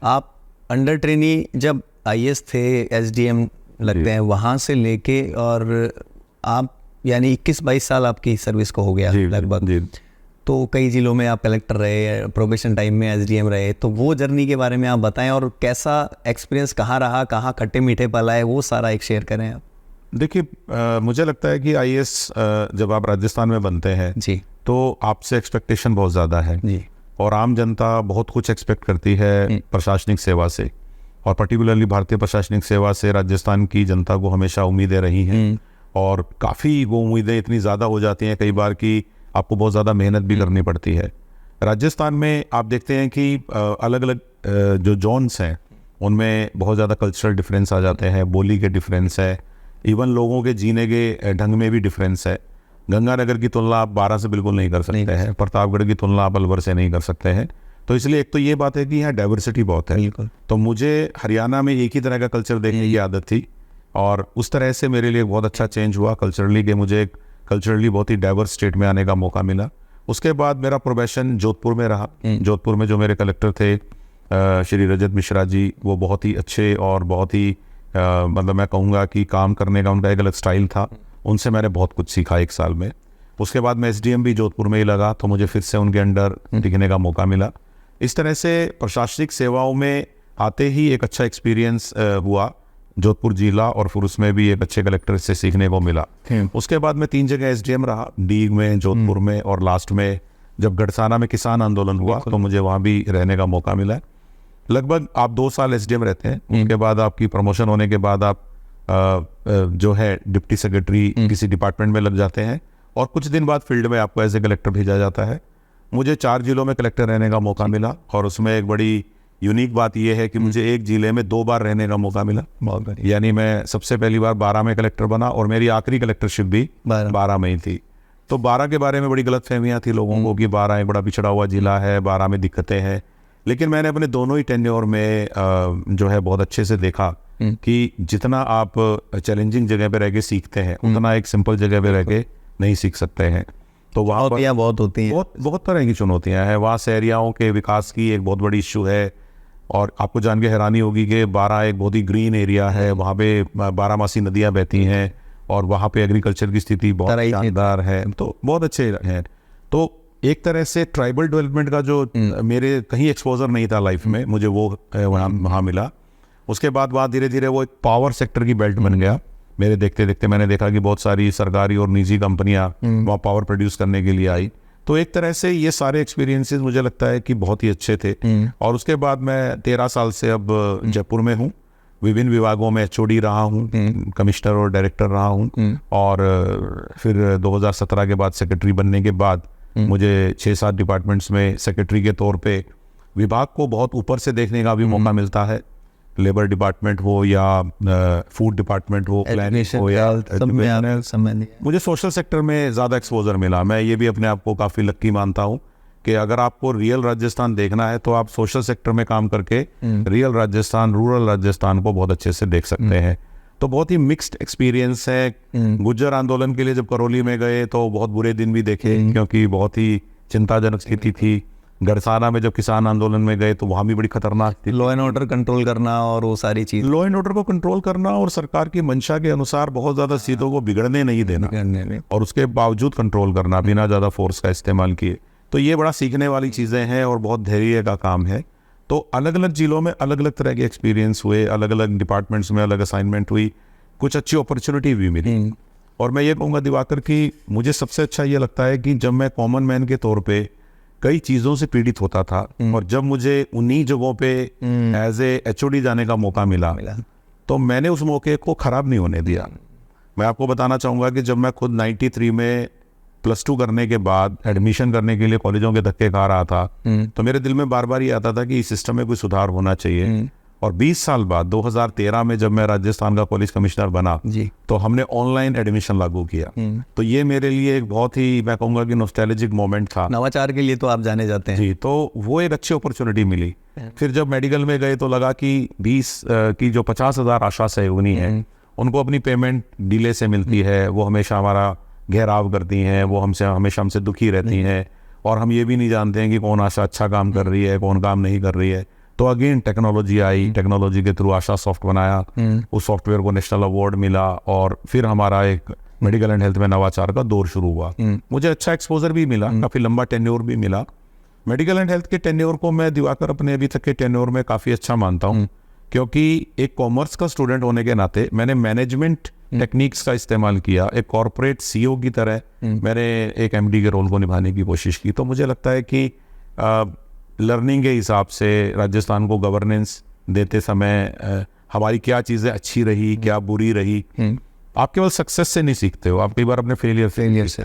आप under trainee जब IAS थे, एसडीएम लगते हैं, वहाँ से लेके और आप यानी 21-22 साल आपकी सर्विस को हो गया लगभग, तो कई जिलों में आप कलेक्टर रहे, प्रोबेशन टाइम में एसडीएम रहे, तो वो जर्नी के बारे में आप बताएं और कैसा एक्सपीरियंस कहाँ रहा, कहाँ खट्टे मीठे पल आए, वो सारा एक शेयर करें आप। देखिए मुझे लगता है कि आईएएस जब आप राजस्थान में बनते हैं जी, तो आपसे एक्सपेक्टेशन बहुत ज़्यादा है जी, और आम जनता बहुत कुछ एक्सपेक्ट करती है प्रशासनिक सेवा से, और पर्टिकुलरली भारतीय प्रशासनिक सेवा से राजस्थान की जनता को हमेशा उम्मीदें रही हैं और काफ़ी वो उम्मीदें इतनी ज़्यादा हो जाती हैं कई बार कि आपको बहुत ज़्यादा मेहनत भी करनी पड़ती है। राजस्थान में आप देखते हैं कि अलग अलग जो जोन्स हैं उनमें बहुत ज़्यादा कल्चरल डिफरेंस आ जाते हैं, बोली के डिफरेंस है, इवन लोगों के जीने के ढंग में भी डिफरेंस है। गंगानगर की तुलना आप बारां से बिल्कुल नहीं कर सकते हैं, प्रतापगढ़ की तुलना आप अलवर से नहीं कर सकते हैं। तो इसलिए एक तो ये बात है कि यहाँ डाइवर्सिटी बहुत है। तो मुझे हरियाणा में एक ही तरह का कल्चर देखने की आदत थी और उस तरह से मेरे लिए बहुत अच्छा चेंज हुआ कल्चरली कि मुझे कल्चरली बहुत ही डाइवर्स स्टेट में आने का मौका मिला। उसके बाद मेरा प्रोबेशन जोधपुर में रहा। जोधपुर में जो मेरे कलेक्टर थे श्री रजत मिश्रा जी, वो बहुत ही अच्छे और बहुत ही मतलब मैं कहूँगा कि काम करने का उनका एक अलग स्टाइल था। उनसे मैंने बहुत कुछ सीखा 1 साल में। उसके बाद मैं एसडीएम भी जोधपुर में ही लगा तो मुझे फिर से उनके अंडर टिकने का मौका मिला। इस तरह से प्रशासनिक सेवाओं में आते ही एक अच्छा एक्सपीरियंस हुआ जोधपुर जिला और फिर उसमें भी एक अच्छे कलेक्टर से सीखने को मिला। उसके बाद मैं 3 जगह एसडीएम रहा, डीग में, जोधपुर में और लास्ट में जब गढ़साना में किसान आंदोलन हुआ तो मुझे वहाँ भी रहने का मौका मिला। लगभग आप 2 साल एसडीएम रहते हैं, उसके बाद आपकी प्रमोशन होने के बाद आप जो है डिप्टी सेक्रेटरी किसी डिपार्टमेंट में लग जाते हैं और कुछ दिन बाद फील्ड में आपको एज ए कलेक्टर भेजा जाता है। मुझे 4 जिलों में कलेक्टर रहने का मौका मिला और उसमें एक बड़ी यूनिक बात यह है कि मुझे एक जिले में 2 बार रहने का मौका मिला। यानी मैं सबसे पहली बार 12 में कलेक्टर बना और मेरी आखिरी कलेक्टरशिप भी 12 में ही थी। तो 12 के बारे में बड़ी गलत फहमियाँ थी लोगों को कि 12 एक बड़ा पिछड़ा हुआ जिला है, 12 में दिक्कतें हैं, लेकिन मैंने अपने दोनों ही टेन्योर में जो है बहुत अच्छे से देखा कि जितना आप चैलेंजिंग जगह पे रह के सीखते हैं उतना एक सिंपल जगह पे रह के नहीं सीख सकते हैं। तो वहाँ पर बहुत होती हैं, बहुत तरह की चुनौतियाँ हैं। वहाँ शहरियाओं के विकास की एक बहुत बड़ी इश्यू है और आपको जान के हैरानी होगी कि 12 एक बहुत ही ग्रीन एरिया है, वहाँ पे 12मासी नदियाँ बहती हैं और वहाँ पे एग्रीकल्चर की स्थिति बहुत शानदार है, तो बहुत अच्छे हैं। तो एक तरह से ट्राइबल डेवलपमेंट का जो मेरे कहीं एक्सपोजर नहीं था लाइफ में, मुझे वो वहाँ मिला। उसके बाद वहाँ धीरे धीरे वो एक पावर सेक्टर की बेल्ट बन गया। मेरे देखते देखते मैंने देखा कि बहुत सारी सरकारी और निजी कंपनियां वहाँ पावर प्रोड्यूस करने के लिए आई। तो एक तरह से ये सारे एक्सपीरियंसेस मुझे लगता है कि बहुत ही अच्छे थे। और उसके बाद मैं 13 साल से अब जयपुर में हूँ, विभिन्न विभागों में एचओडी रहा हूँ, कमिश्नर और डायरेक्टर रहा हूँ और फिर 2017 के बाद सेक्रेटरी बनने के बाद मुझे 6-7 डिपार्टमेंट्स में सेक्रेटरी के तौर पे विभाग को बहुत ऊपर से देखने का भी मौका मिलता है। लेबर डिपार्टमेंट हो या फूड डिपार्टमेंट हो, प्लानिंग हो या मुझे सोशल सेक्टर में ज़्यादा एक्सपोजर मिला। मैं ये भी अपने आप को काफ़ी लक्की मानता हूँ कि अगर आपको रियल राजस्थान देखना है तो आप सोशल सेक्टर में काम करके रियल राजस्थान, रूरल राजस्थान को बहुत अच्छे से देख सकते हैं। तो बहुत ही मिक्स्ड एक्सपीरियंस है। गुज्जर आंदोलन के लिए जब करौली में गए तो बहुत बुरे दिन भी देखे क्योंकि बहुत ही चिंताजनक स्थिति थी। गढ़साना में जब किसान आंदोलन में गए तो वहाँ भी बड़ी खतरनाक थी। लॉ एंड ऑर्डर कंट्रोल करना और वो सारी चीज़, लॉ एंड ऑर्डर को कंट्रोल करना और सरकार की मंशा के अनुसार बहुत ज़्यादा चीज़ों को बिगड़ने नहीं देना और उसके बावजूद कंट्रोल करना बिना ज़्यादा फोर्स का इस्तेमाल किए। तो ये बड़ा सीखने वाली चीज़ें हैं और बहुत धैर्य का काम है। तो अलग अलग जिलों में अलग अलग तरह के एक्सपीरियंस हुए, अलग अलग डिपार्टमेंट्स में अलग असाइनमेंट हुई, कुछ अच्छी अपॉर्चुनिटी भी मिली। और मैं ये कहूँगा दिवाकर कि मुझे सबसे अच्छा ये लगता है कि जब मैं कॉमन मैन के तौर पे कई चीज़ों से पीड़ित होता था और जब मुझे उन्हीं जगहों पे एज ए एचओडी जाने का मौका मिला तो मैंने उस मौके को ख़राब नहीं होने दिया। मैं आपको बताना चाहूँगा कि जब मैं खुद 93 में +2 करने के बाद एडमिशन करने के लिए कॉलेजों के धक्के खा रहा था तो मेरे दिल में बार बार ये आता था कि इस सिस्टम में कोई सुधार होना चाहिए। और 20 साल बाद 2013 में जब मैं राजस्थान का कॉलेज कमिश्नर बना तो हमने ऑनलाइन एडमिशन लागू किया। तो ये मेरे लिए एक बहुत ही, मैं कहूँगा कि नॉस्टैल्जिक मोमेंट था। नवाचार के लिए तो आप जाने जाते हैं जी। तो वो एक अच्छी अपॉर्चुनिटी मिली। फिर जब मेडिकल में गए तो लगा कि 20 की जो 50,000 आशा सहयोगिनी है उनको अपनी पेमेंट डिले से मिलती है, वो हमेशा हमारा घेराव करती हैं, वो हमेशा हमसे दुखी रहती हैं और हम ये भी नहीं जानते हैं कि कौन आशा अच्छा काम कर रही है, कौन काम नहीं कर रही है। तो अगेन टेक्नोलॉजी आई, टेक्नोलॉजी के थ्रू आशा सॉफ्ट बनाया, उस सॉफ्टवेयर को नेशनल अवार्ड मिला, और फिर हमारा एक मेडिकल एंड हेल्थ में नवाचार का दौर शुरू हुआ। मुझे अच्छा एक्सपोजर भी मिला, काफ़ी लंबा टेन्योर भी मिला। मेडिकल एंड हेल्थ के टेन्योर को मैं दिवाकर अपने अभी तक के टेन्योर में काफ़ी अच्छा मानता हूँ, क्योंकि एक कॉमर्स का स्टूडेंट होने के नाते मैंने मैनेजमेंट टेक्निक्स का इस्तेमाल किया, एक कॉर्पोरेट सीईओ की तरह मैंने एक एमडी के रोल को निभाने की कोशिश की। तो मुझे लगता है कि लर्निंग के हिसाब से राजस्थान को गवर्नेंस देते समय हमारी क्या चीज़ें अच्छी रही, क्या बुरी रही। आप केवल सक्सेस से नहीं सीखते हो, आप कई बार अपने फेलियर से